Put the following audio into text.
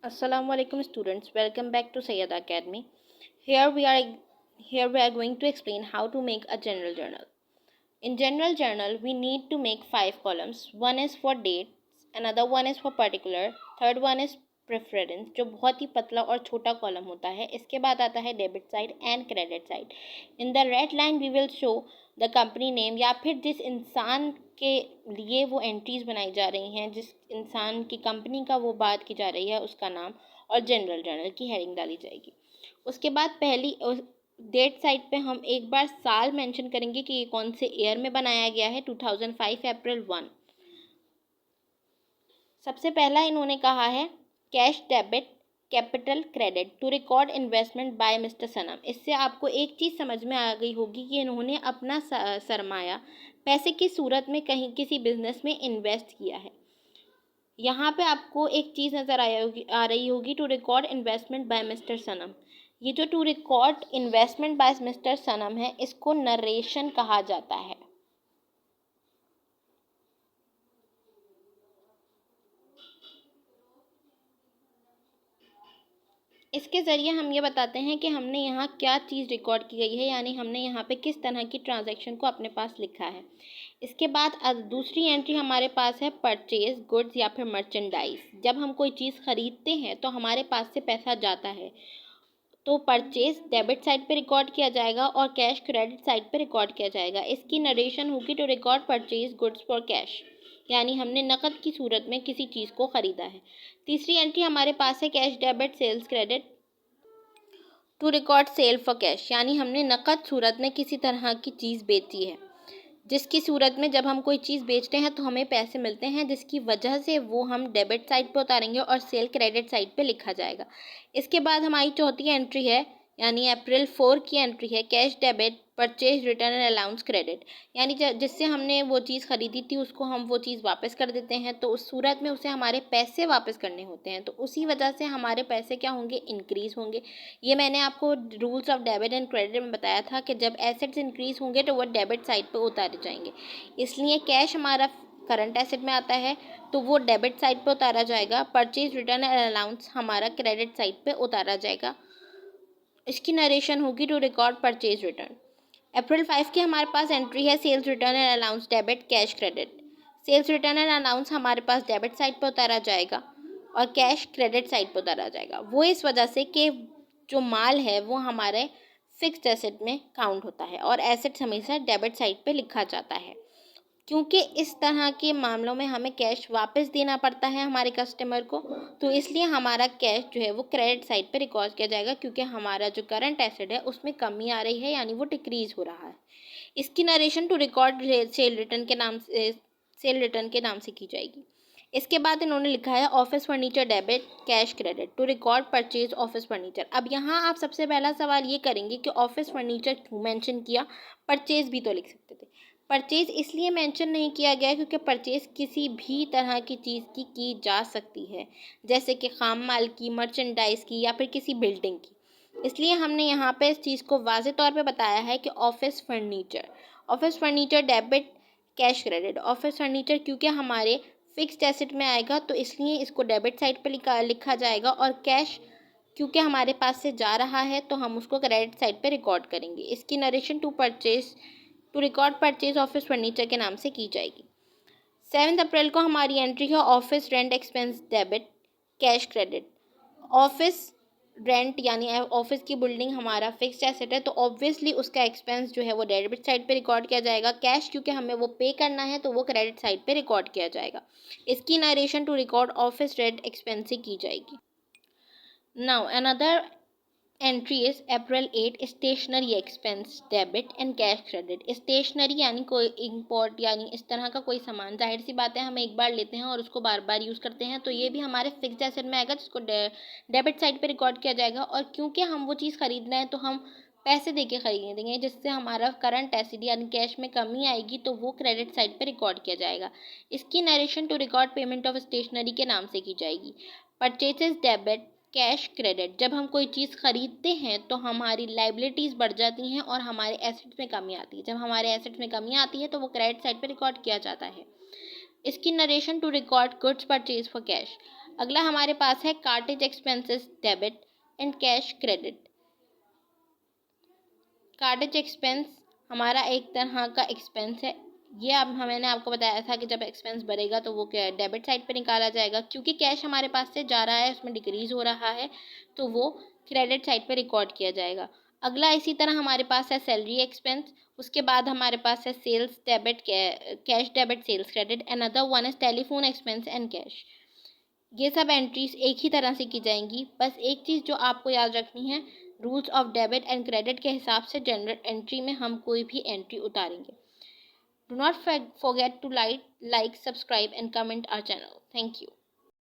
Assalamu alaikum students, welcome back to Sayyada Academy. Here we are going to explain how to make a general journal. In general journal we need to make 5 columns. One is for dates, another one is for particular, third one is preference जो बहुत ही पतला और छोटा column होता है. इसके बाद आता है debit side and credit side. In the red line we will show the company name या फिर जिस इंसान के लिए वो एंट्रीज बनाई जा रही हैं, जिस इंसान की कंपनी का वो बात की जा रही है उसका नाम, और जनरल जर्नल की हेडिंग डाली जाएगी. उसके बाद पहली डेट साइड पे हम एक बार साल मेंशन करेंगे कि ये कौन से ईयर में बनाया गया है. 2005 अप्रैल 1. सबसे पहला इन्होंने कहा है cash debit capital credit to record investment by mister Sanam. इससे आपको एक चीज़ समझ में आ गई होगी कि इन्होंने अपना सरमाया पैसे की सूरत में कहीं किसी बिजनेस में इन्वेस्ट किया है. यहाँ पे आपको एक चीज़ नज़र आ रही होगी to record investment by mister Sanam. ये जो to record investment by mister Sanam है इसको नरेशन कहा जाता है. इसके ज़रिए हम ये बताते हैं कि हमने यहाँ क्या चीज़ रिकॉर्ड की गई है, यानी हमने यहाँ पे किस तरह की ट्रांजैक्शन को अपने पास लिखा है. इसके बाद दूसरी एंट्री हमारे पास है परचेज गुड्स या फिर मर्चेंडाइज. जब हम कोई चीज़ ख़रीदते हैं तो हमारे पास से पैसा जाता है, तो परचेज डेबिट साइड पे रिकॉर्ड किया जाएगा और कैश क्रेडिट साइड पे रिकॉर्ड किया जाएगा. इसकी नरेशन होगी to record purchase goods for cash, यानी हमने नकद की सूरत में किसी चीज़ को ख़रीदा है. तीसरी एंट्री हमारे पास है cash debit sales credit to record sale for cash, यानी हमने नकद सूरत में किसी तरह की चीज़ बेची है, जिसकी सूरत में जब हम कोई चीज़ बेचते हैं तो हमें पैसे मिलते हैं, जिसकी वजह से वो हम डेबिट साइड पे उतारेंगे और सेल क्रेडिट साइड पे लिखा जाएगा. इसके बाद हमारी चौथी एंट्री है, यानी अप्रैल 4 की एंट्री है cash debit purchase return and allowance credit, यानी जिससे हमने वो चीज़ ख़रीदी थी उसको हम वो चीज़ वापस कर देते हैं, तो उस सूरत में उसे हमारे पैसे वापस करने होते हैं, तो उसी वजह से हमारे पैसे क्या होंगे, इंक्रीज़ होंगे. ये मैंने आपको rules of debit and credit में बताया था कि जब एसेट्स इंक्रीज़ होंगे तो वो डेबिट साइड पर उतारे जाएंगे. इसलिए कैश हमारा करंट एसेट में आता है तो वो डेबिट साइड पे उतारा जाएगा. परचेज रिटर्न एंड अलाउंस हमारा क्रेडिट साइड पे उतारा जाएगा. इसकी नरेशन होगी to record purchase return. April 5 की हमारे पास एंट्री है sales return and allowance debit cash credit. Sales return and allowance हमारे पास डेबिट साइड पर उतारा जाएगा और कैश क्रेडिट साइड पर उतारा जाएगा. वो इस वजह से कि जो माल है वो हमारे फिक्स्ड एसेट में काउंट होता है और एसेट हमेशा डेबिट साइड पे लिखा जाता है. क्योंकि इस तरह के मामलों में हमें कैश वापस देना पड़ता है हमारे कस्टमर को, तो इसलिए हमारा कैश जो है वो क्रेडिट साइड पे रिकॉर्ड किया जाएगा, क्योंकि हमारा जो करंट एसेट है उसमें कमी आ रही है, यानी वो डिक्रीज़ हो रहा है. इसकी narration to record sale return के नाम से की जाएगी. इसके बाद इन्होंने लिखा है office furniture debit cash credit to record purchase office furniture. अब यहाँ आप सबसे पहला सवाल ये करेंगे कि ऑफिस फर्नीचर क्यों मेंशन किया, परचेज भी तो लिख सकते थे. परचेज इसलिए मेंशन नहीं किया गया क्योंकि परचेज किसी भी तरह की चीज़ की जा सकती है, जैसे कि खाम माल की, मर्चेंडाइज की या फिर किसी बिल्डिंग की. इसलिए हमने यहाँ पे इस चीज़ को वाज़े तौर पे बताया है कि office furniture debit cash credit. Office furniture क्योंकि हमारे फिक्स्ड एसेट में आएगा तो इसलिए इसको डेबिट साइड पे लिखा जाएगा, और कैश क्योंकि हमारे पास से जा रहा है तो हम उसको क्रेडिट साइड पे रिकॉर्ड करेंगे. इसकी narration to record purchase office furniture के नाम से की जाएगी. 7 अप्रैल को हमारी एंट्री है office rent expense debit cash credit. Office rent यानी ऑफिस की बिल्डिंग हमारा फिक्स्ड एसेट है, तो ऑब्वियसली उसका एक्सपेंस जो है वो डेबिट साइड पे रिकॉर्ड किया जाएगा. कैश क्योंकि हमें वो पे करना है तो वो क्रेडिट साइड पे रिकॉर्ड किया जाएगा. इसकी narration to record office rent expense से की जाएगी. Now another entry is April 8 stationery expense debit and cash credit. Stationery यानी कोई इम्पोर्ट यानी इस तरह का कोई सामान, जाहिर सी बात है हम एक बार लेते हैं और उसको बार बार यूज़ करते हैं, तो ये भी हमारे फिक्स्ड एसेट में आएगा जिसको डेबिट साइड पे रिकॉर्ड किया जाएगा. और क्योंकि हम वो चीज़ खरीद रहे हैं तो हम पैसे दे के खरीदेंगे, जिससे हमारा करंट एसेट यानी कैश में कमी आएगी, तो वो क्रेडिट साइड पे रिकॉर्ड किया जाएगा. इसकी narration to record payment of stationery के नाम से की जाएगी. Purchases debit cash credit. जब हम कोई चीज़ खरीदते हैं तो हमारी लाइबिलिटीज़ बढ़ जाती हैं और हमारे एसेट्स में कमी आती है. जब हमारे एसेट्स में कमी आती है तो वो क्रेडिट साइड पे रिकॉर्ड किया जाता है. इसकी narration to record goods purchase for cash. अगला हमारे पास है cartage expenses debit and cash credit. Cartage expense हमारा एक तरह का एक्सपेंस है। ये अब मैंने आपको बताया था कि जब एक्सपेंस बढ़ेगा तो वो क्या डेबिट साइड पे निकाला जाएगा, क्योंकि कैश हमारे पास से जा रहा है, उसमें डिक्रीज हो रहा है, तो वो क्रेडिट साइड पे रिकॉर्ड किया जाएगा। अगला इसी तरह हमारे पास है सैलरी एक्सपेंस। उसके बाद हमारे पास है sales debit, cash debit, sales credit. Another one is telephone expense and cash. ये सब एंट्रीज एक ही तरह से की जाएंगी। बस एक चीज़ जो आपको याद रखनी है, rules of debit and credit के हिसाब से जनरल एंट्री में हम कोई भी एंट्री उतारेंगे। Do not forget to like, subscribe and comment our channel. Thank you.